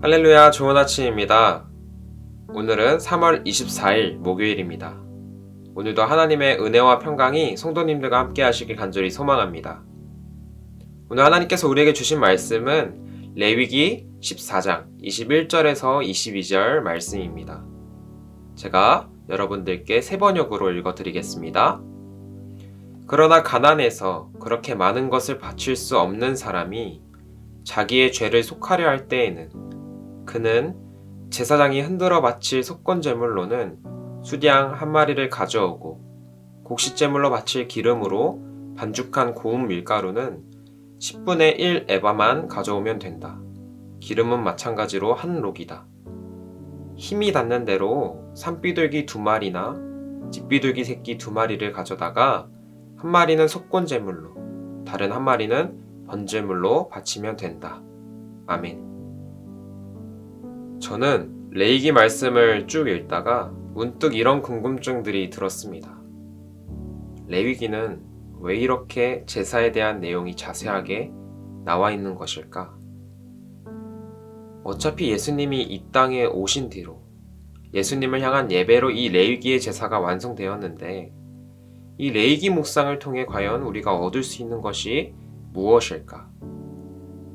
할렐루야, 좋은 아침입니다. 오늘은 3월 24일 목요일입니다. 오늘도 하나님의 은혜와 평강이 성도님들과 함께 하시길 간절히 소망합니다. 오늘 하나님께서 우리에게 주신 말씀은 레위기 14장 21절에서 22절 말씀입니다. 제가 여러분들께 세 번역으로 읽어드리겠습니다. 그러나 가나안에서 그렇게 많은 것을 바칠 수 없는 사람이 자기의 죄를 속하려 할 때에는 그는 제사장이 흔들어 바칠 속건제물로는 수양 한 마리를 가져오고 곡식제물로 바칠 기름으로 반죽한 고운 밀가루는 10분의 1 에바만 가져오면 된다. 기름은 마찬가지로 한 록이다. 힘이 닿는 대로 산비둘기 2마리나 집비둘기 새끼 2마리를 가져다가 한 마리는 속건제물로 다른 한 마리는 번제물로 바치면 된다. 아멘. 저는 레위기 말씀을 쭉 읽다가 문득 이런 궁금증들이 들었습니다. 레위기는 왜 이렇게 제사에 대한 내용이 자세하게 나와 있는 것일까? 어차피 예수님이 이 땅에 오신 뒤로 예수님을 향한 예배로 이 레위기의 제사가 완성되었는데 이 레위기 묵상을 통해 과연 우리가 얻을 수 있는 것이 무엇일까?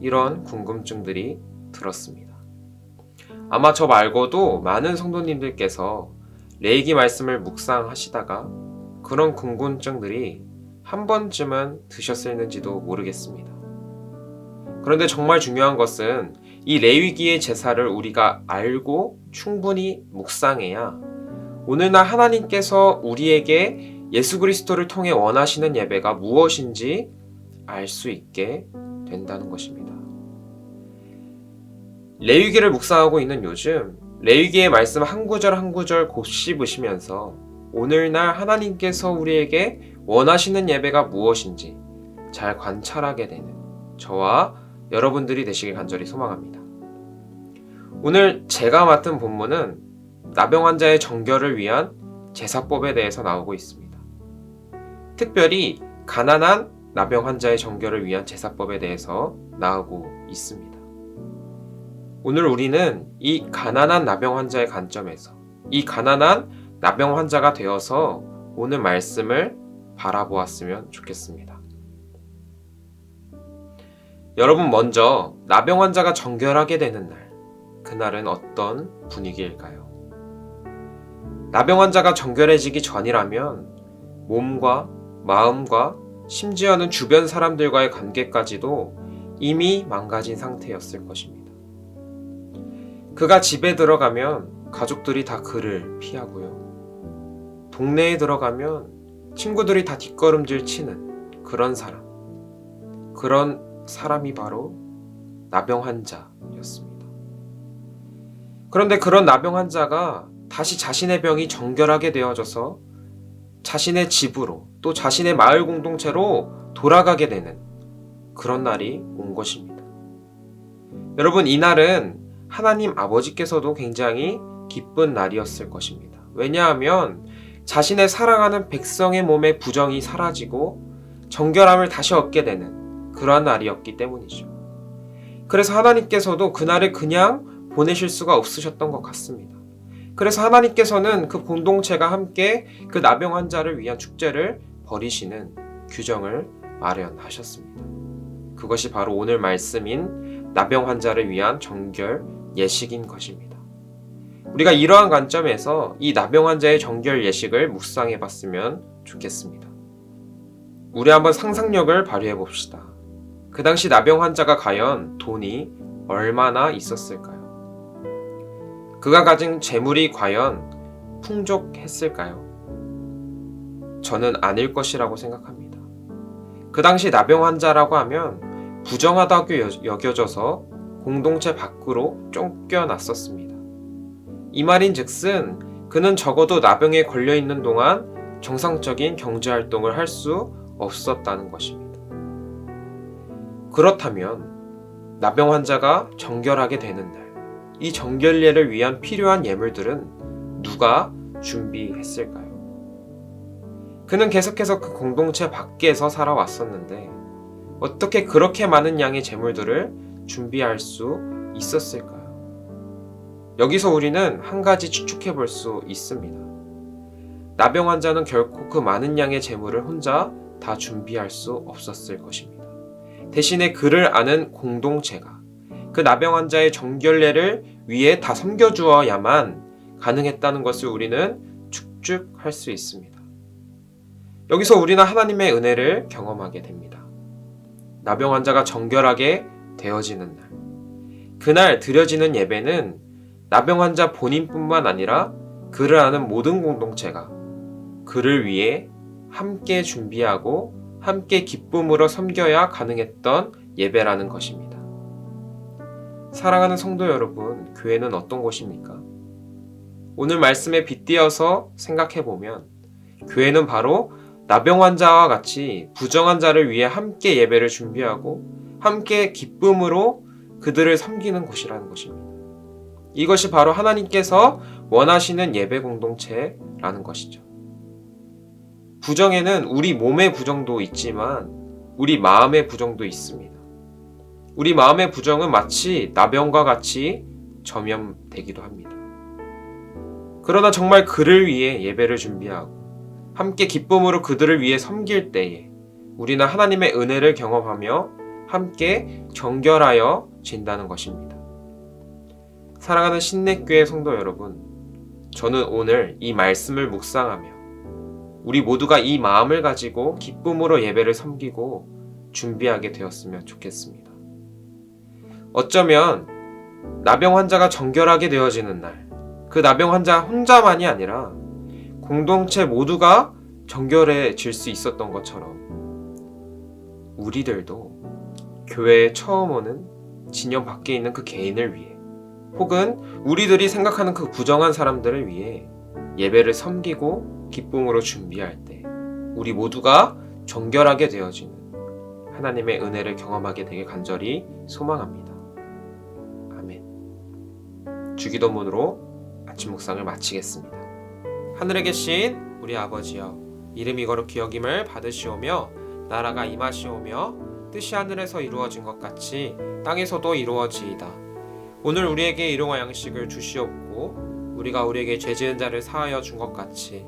이런 궁금증들이 들었습니다. 아마 저 말고도 많은 성도님들께서 레위기 말씀을 묵상하시다가 그런 궁금증들이 한 번쯤은 드셨을는지도 모르겠습니다. 그런데 정말 중요한 것은 이 레위기의 제사를 우리가 알고 충분히 묵상해야 오늘날 하나님께서 우리에게 예수 그리스도를 통해 원하시는 예배가 무엇인지 알 수 있게 된다는 것입니다. 레위기를 묵상하고 있는 요즘 레위기의 말씀 한 구절 한 구절 곱씹으시면서 오늘날 하나님께서 우리에게 원하시는 예배가 무엇인지 잘 관찰하게 되는 저와 여러분들이 되시길 간절히 소망합니다. 오늘 제가 맡은 본문은 나병 환자의 정결을 위한 제사법에 대해서 나오고 있습니다. 특별히 가난한 나병 환자의 정결을 위한 제사법에 대해서 나오고 있습니다. 오늘 우리는 이 가난한 나병 환자의 관점에서 이 가난한 나병 환자가 되어서 오늘 말씀을 바라보았으면 좋겠습니다. 여러분, 먼저 나병 환자가 정결하게 되는 날, 그날은 어떤 분위기일까요? 나병 환자가 정결해지기 전이라면 몸과 마음과 심지어는 주변 사람들과의 관계까지도 이미 망가진 상태였을 것입니다. 그가 집에 들어가면 가족들이 다 그를 피하고요. 동네에 들어가면 친구들이 다 뒷걸음질 치는 그런 사람이 바로 나병 환자였습니다. 그런데 그런 나병 환자가 다시 자신의 병이 정결하게 되어져서 자신의 집으로 또 자신의 마을 공동체로 돌아가게 되는 그런 날이 온 것입니다. 여러분, 이 날은 하나님 아버지께서도 굉장히 기쁜 날이었을 것입니다. 왜냐하면 자신의 사랑하는 백성의 몸의 부정이 사라지고 정결함을 다시 얻게 되는 그러한 날이었기 때문이죠. 그래서 하나님께서도 그날을 그냥 보내실 수가 없으셨던 것 같습니다. 그래서 하나님께서는 그 공동체가 함께 그 나병 환자를 위한 축제를 벌이시는 규정을 마련하셨습니다. 그것이 바로 오늘 말씀인 나병 환자를 위한 정결 예식인 것입니다. 우리가 이러한 관점에서 이 나병 환자의 정결 예식을 묵상해 봤으면 좋겠습니다. 우리 한번 상상력을 발휘해 봅시다. 그 당시 나병 환자가 과연 돈이 얼마나 있었을까요? 그가 가진 재물이 과연 풍족했을까요? 저는 아닐 것이라고 생각합니다. 그 당시 나병 환자라고 하면 부정하다고 여겨져서 공동체 밖으로 쫓겨났었습니다. 이 말인즉슨 그는 적어도 나병에 걸려있는 동안 정상적인 경제활동을 할 수 없었다는 것입니다. 그렇다면 나병 환자가 정결하게 되는 날, 이 정결례를 위한 필요한 예물들은 누가 준비했을까요? 그는 계속해서 그 공동체 밖에서 살아왔었는데 어떻게 그렇게 많은 양의 재물들을 준비할 수 있었을까요? 여기서 우리는 한 가지 추측해 볼 수 있습니다. 나병 환자는 결코 그 많은 양의 재물을 혼자 다 준비할 수 없었을 것입니다. 대신에 그를 아는 공동체가 그 나병 환자의 정결례를 위해 다 섬겨주어야만 가능했다는 것을 우리는 추측할 수 있습니다. 여기서 우리는 하나님의 은혜를 경험하게 됩니다. 나병 환자가 정결하게 되어지는 날, 그날 드려지는 예배는 나병 환자 본인뿐만 아니라 그를 아는 모든 공동체가 그를 위해 함께 준비하고 함께 기쁨으로 섬겨야 가능했던 예배라는 것입니다. 사랑하는 성도 여러분, 교회는 어떤 곳입니까? 오늘 말씀에 빗대어서 생각해보면 교회는 바로 나병 환자와 같이 부정한 자를 위해 함께 예배를 준비하고 함께 기쁨으로 그들을 섬기는 곳이라는 것입니다. 이것이 바로 하나님께서 원하시는 예배 공동체라는 것이죠. 부정에는 우리 몸의 부정도 있지만 우리 마음의 부정도 있습니다. 우리 마음의 부정은 마치 나병과 같이 전염되기도 합니다. 그러나 정말 그를 위해 예배를 준비하고 함께 기쁨으로 그들을 위해 섬길 때에 우리는 하나님의 은혜를 경험하며 함께 정결하여 진다는 것입니다. 사랑하는 신내교회 성도 여러분, 저는 오늘 이 말씀을 묵상하며 우리 모두가 이 마음을 가지고 기쁨으로 예배를 섬기고 준비하게 되었으면 좋겠습니다. 어쩌면 나병 환자가 정결하게 되어지는 날, 그 나병 환자 혼자만이 아니라 공동체 모두가 정결해질 수 있었던 것처럼 우리들도 교회에 처음 오는 진영 밖에 있는 그 개인을 위해 혹은 우리들이 생각하는 그 부정한 사람들을 위해 예배를 섬기고 기쁨으로 준비할 때 우리 모두가 정결하게 되어지는 하나님의 은혜를 경험하게 되길 간절히 소망합니다. 아멘. 주기도문으로 아침 묵상을 마치겠습니다. 하늘에 계신 우리 아버지여, 이름이 거룩히 여김을 받으시오며 나라가 임하시오며 뜻이 하늘에서 이루어진 것 같이 땅에서도 이루어지이다. 오늘 우리에게 일용할 양식을 주시옵고 우리가 우리에게 죄 지은 자를 사하여 준 것 같이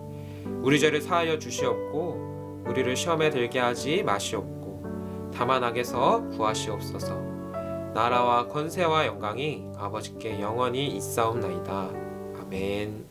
우리 죄를 사하여 주시옵고 우리를 시험에 들게 하지 마시옵고 다만 악에서 구하시옵소서. 나라와 권세와 영광이 아버지께 영원히 있사옵나이다. 아멘.